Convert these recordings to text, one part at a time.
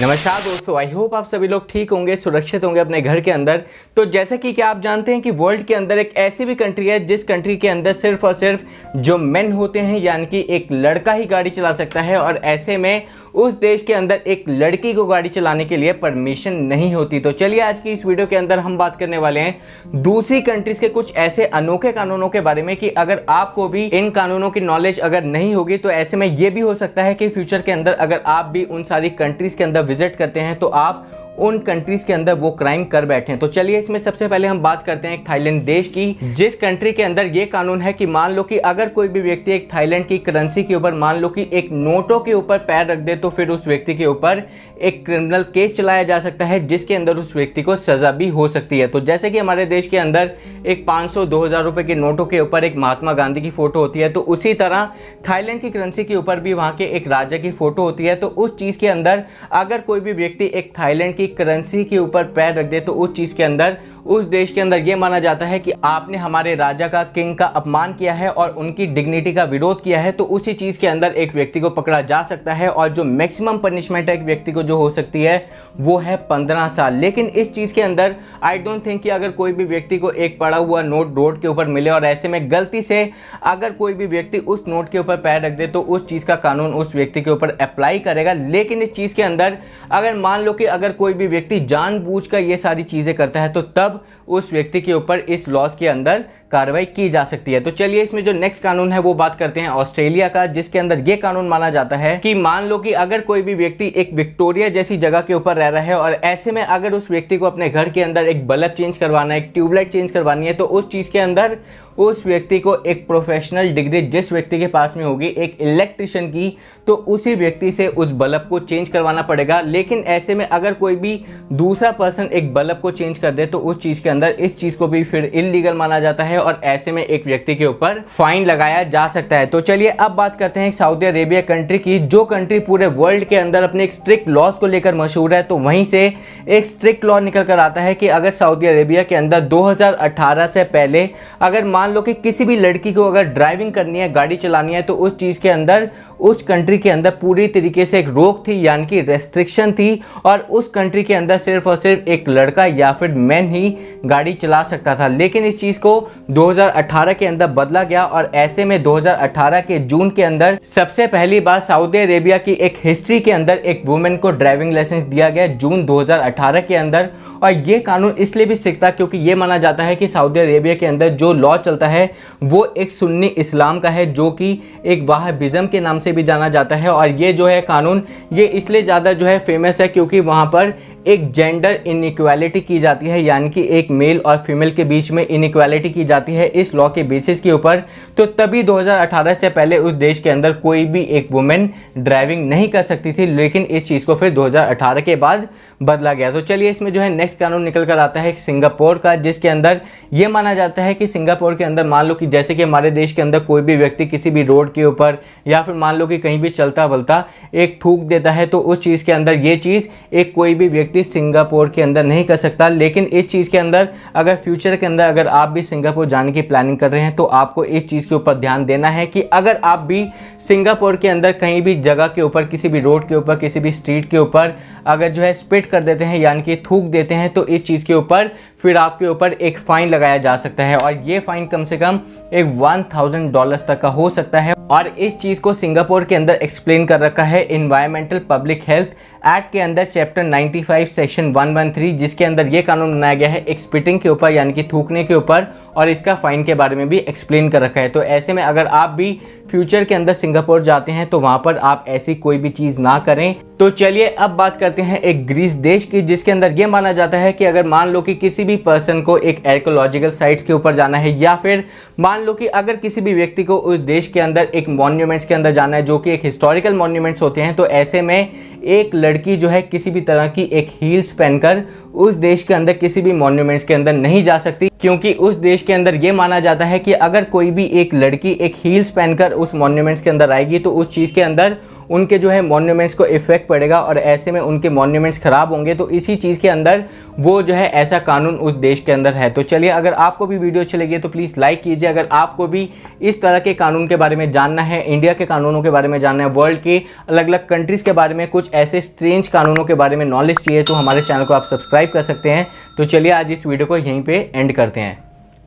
नमस्कार दोस्तों, I hope आप सभी लोग ठीक होंगे, सुरक्षित होंगे अपने घर के अंदर। तो जैसा कि क्या आप जानते हैं कि वर्ल्ड के अंदर एक ऐसी भी कंट्री है जिस कंट्री के अंदर सिर्फ और सिर्फ जो मेन होते हैं यानी कि एक लड़का ही गाड़ी चला सकता है, और ऐसे में उस देश के अंदर एक लड़की को गाड़ी चलाने के लिए परमिशन नहीं होती। तो चलिए आज की इस वीडियो के अंदर हम बात करने वाले हैं दूसरी कंट्रीज के कुछ ऐसे अनोखे कानूनों के बारे में कि अगर आपको भी इन कानूनों की नॉलेज अगर नहीं होगी तो ऐसे में ये भी हो सकता है कि फ्यूचर के अंदर अगर आप भी उन सारी कंट्रीज के अंदर विजिट करते हैं तो आप उन कंट्रीज के अंदर वो क्राइम कर बैठे हैं। तो चलिए इसमें सबसे पहले हम बात करते हैं एक थाईलैंड देश की, जिस कंट्री के अंदर ये कानून है कि मान लो कि अगर कोई भी व्यक्ति एक थाईलैंड की करेंसी के ऊपर मान लो कि एक नोटों के ऊपर पैर रख दे तो फिर उस व्यक्ति के ऊपर एक क्रिमिनल केस चलाया जा सकता है जिसके अंदर उस व्यक्ति को सजा भी हो सकती है। तो जैसे कि हमारे देश के अंदर एक 500-2000 रुपए के नोटों के ऊपर एक महात्मा गांधी की फोटो होती है, तो उसी तरह थाईलैंड की करेंसी के ऊपर भी वहां के एक राजा की फोटो होती है। तो उस चीज के अंदर अगर कोई भी व्यक्ति एक थाईलैंड की करेंसी के ऊपर पैर रख दे तो उस चीज के अंदर उस देश के अंदर यह माना जाता है कि आपने हमारे राजा का, किंग का अपमान किया है और उनकी डिग्निटी का विरोध किया है। तो उसी चीज के अंदर एक व्यक्ति को पकड़ा जा सकता है और जो मैक्सिमम पनिशमेंट है एक व्यक्ति को जो हो सकती है वो है 15 साल। लेकिन इस चीज के अंदर आई डोंट थिंक कि अगर कोई भी व्यक्ति को एक पड़ा हुआ नोट रोड के ऊपर मिले और ऐसे में गलती से अगर कोई भी व्यक्ति उस नोट के ऊपर पैर रख दे तो उस चीज का कानून उस व्यक्ति के ऊपर अप्लाई करेगा। लेकिन इस चीज के अंदर अगर मान लो कि अगर कोई भी व्यक्ति जानबूझकर ये सारी चीजें करता है तो तब उस व्यक्ति के ऊपर इस लॉस के अंदर कार्रवाई की जा सकती है। तो चलिए इसमें जो नेक्स्ट कानून है वो बात करते हैं ऑस्ट्रेलिया का, जिसके अंदर ये कानून माना जाता है कि मान लो कि अगर कोई भी व्यक्ति एक विक्टोरिया जैसी जगह के ऊपर रह रहा है और ऐसे में अगर उस व्यक्ति को अपने घर के अंदर एक बल्ब चेंज करवाना है, एक ट्यूबलाइट चेंज करवानी है, तो उस चीज के अंदर उस व्यक्ति को एक प्रोफेशनल डिग्री जिस व्यक्ति के पास में होगी एक इलेक्ट्रिशियन की, तो उसी व्यक्ति से उस बल्ब को चेंज करवाना पड़ेगा। लेकिन ऐसे में अगर कोई भी दूसरा पर्सन एक बल्ब को चेंज कर दे तो उस चीज के अंदर इस चीज को भी फिर इलीगल माना जाता है और ऐसे में एक व्यक्ति के ऊपर फाइन लगाया जा सकता है। तो चलिए अब बात करते हैं सऊदी अरेबिया कंट्री की, जो कंट्री पूरे वर्ल्ड के अंदर अपने एक स्ट्रिक्ट लॉज को लेकर मशहूर है। तो वहीं से एक स्ट्रिक्ट लॉ निकल कर आता है कि अगर सऊदी अरेबिया के अंदर 2018 से पहले अगर मान लो कि किसी भी लड़की को अगर ड्राइविंग करनी है, गाड़ी चलानी है, तो उस चीज के अंदर उस कंट्री के अंदर पूरी तरीके से एक रोक थी यानी कि रेस्ट्रिक्शन थी, और उस कंट्री के अंदर सिर्फ और सिर्फ एक लड़का या फिर मैन ही गाड़ी चला सकता था। लेकिन इस चीज को 2018 के अंदर बदला गया और ऐसे में 2018 के जून के अंदर सबसे पहली बार सऊदी अरेबिया की एक हिस्ट्री के अंदर एक वुमेन को ड्राइविंग लाइसेंस दिया गया जून 2018 के अंदर। और ये कानून इसलिए भी स्ट्रिक्ट था क्योंकि ये माना जाता है कि सऊदी अरेबिया के अंदर जो लॉ चलता है वो एक सुन्नी इस्लाम का है, जो कि एक वहाबिज्म के नाम से भी जाना जाता है। और ये जो है कानून ये इसलिए ज़्यादा जो है फेमस है क्योंकि वहाँ पर एक जेंडर इनइक्वालिटी की जाती है, यानी कि एक मेल और फीमेल के बीच में इनइक्वालिटी की जाती है इस लॉ के बेसिस के ऊपर। तो तभी 2018 से पहले उस देश के अंदर कोई भी एक वुमेन ड्राइविंग नहीं कर सकती थी, लेकिन इस चीज़ को फिर 2018 के बाद बदला गया। तो चलिए इसमें जो है नेक्स्ट कानून निकल कर आता है सिंगापुर का, जिसके अंदर ये माना जाता है कि सिंगापुर के अंदर मान लो कि जैसे कि हमारे देश के अंदर कोई भी व्यक्ति किसी भी रोड के ऊपर या फिर मान लो कि कहीं भी चलता वलता एक थूक देता है, तो उस चीज़ के अंदर ये चीज़ एक कोई भी व्यक्ति सिंगापुर के अंदर नहीं कर सकता। लेकिन इस चीज़ के अंदर अगर फ्यूचर के अंदर अगर आप भी सिंगापुर जाने की प्लानिंग कर रहे हैं तो आपको इस चीज़ के ऊपर ध्यान देना है कि अगर आप भी सिंगापुर के अंदर कहीं भी जगह के ऊपर, किसी भी रोड के ऊपर, किसी भी स्ट्रीट के ऊपर अगर जो है स्पिट कर देते हैं यानी कि थूक देते हैं, तो इस चीज़ के ऊपर फिर आपके ऊपर एक फ़ाइन लगाया जा सकता है और ये फ़ाइन कम से कम एक $1000 तक का हो सकता है। और इस चीज़ को सिंगापुर के अंदर एक्सप्लेन कर रखा है इन्वायरमेंटल पब्लिक हेल्थ एक्ट के अंदर चैप्टर 95 सेक्शन 113, जिसके अंदर ये कानून बनाया गया है एक स्पिटिंग के ऊपर यानी कि थूकने के ऊपर, और इसका फ़ाइन के बारे में भी एक्सप्लेन कर रखा है। तो ऐसे में अगर आप भी फ्यूचर के अंदर सिंगापुर जाते हैं तो वहाँ पर आप ऐसी कोई भी चीज़ ना करें। तो चलिए अब बात करते हैं एक ग्रीस देश की, जिसके अंदर ये माना जाता है कि अगर मान लो कि किसी भी पर्सन को एक आर्कियोलॉजिकल साइट्स के ऊपर जाना है या फिर मान लो कि अगर किसी भी व्यक्ति को उस देश के अंदर एक मॉन्यूमेंट्स के अंदर जाना है जो कि एक हिस्टोरिकल मॉन्यूमेंट्स होते हैं, तो ऐसे में एक लड़की जो है किसी भी तरह की एक हील्स पहनकर उस देश के अंदर किसी भी मॉन्यूमेंट्स के अंदर नहीं जा सकती, क्योंकि उस देश के अंदर ये माना जाता है कि अगर कोई भी एक लड़की एक हील्स पहनकर उस मॉन्यूमेंट्स के अंदर आएगी तो उस चीज़ के अंदर उनके जो है मॉन्यूमेंट्स को इफेक्ट पड़ेगा और ऐसे में उनके मॉन्यूमेंट्स खराब होंगे। तो इसी चीज़ के अंदर वो जो है ऐसा कानून उस देश के अंदर है। तो चलिए, अगर आपको भी वीडियो अच्छी लगी तो प्लीज़ लाइक कीजिए। अगर आपको भी इस तरह के कानून के बारे में जानना है, इंडिया के कानूनों के बारे में जानना है, वर्ल्ड के अलग अलग कंट्रीज़ के बारे में कुछ ऐसे स्ट्रेंज कानूनों के बारे में नॉलेज चाहिए, तो हमारे चैनल को आप सब्सक्राइब कर सकते हैं। तो चलिए आज इस वीडियो को यहीं पे एंड करते हैं।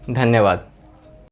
धन्यवाद।